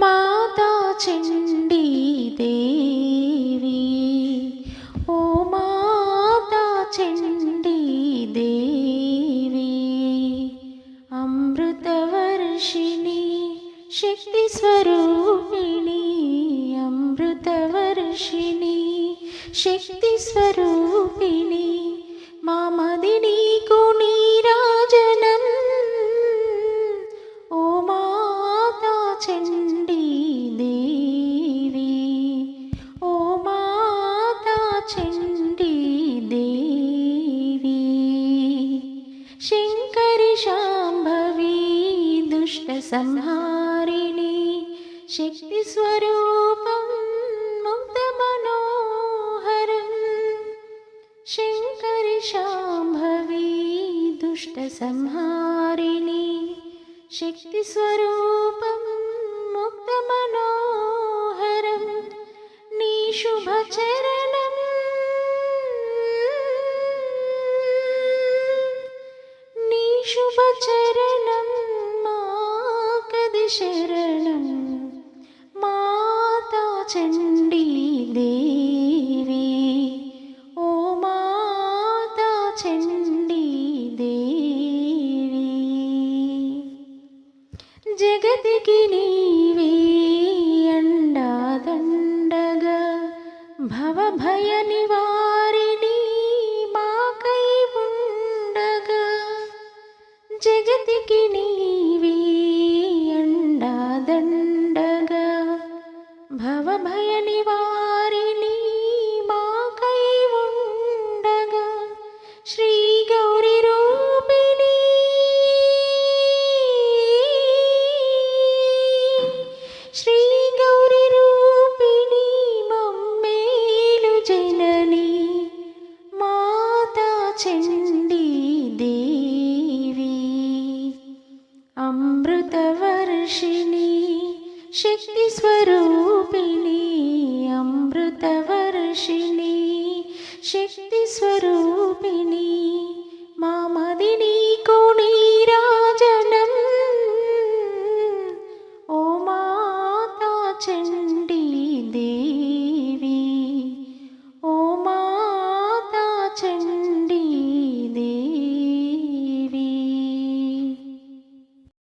माता चंडी देवी, ओ माता चंडी देवी, अमृतवर्षिणी शक्ति स्वरूपिणी, अमृतवर्षिणी शक्ति स्वरूपिणी, मामदिनी को नीराजनम, ओ माता चंडी देवी, ओ माता चंडी देवी, शंकरि शांभवी दुष्ट संहारिणी शक्ति स्वरूपं मुक्त मनोहरं, शंकरि शांभवी दुष्ट संहारिणी शक्ति स्वरूपं मुक्त मनोहरं, नी शुभ चरणं नी शुभ चरणं माकदि शरणं, माता चंडी देवी, ओ माता चंडी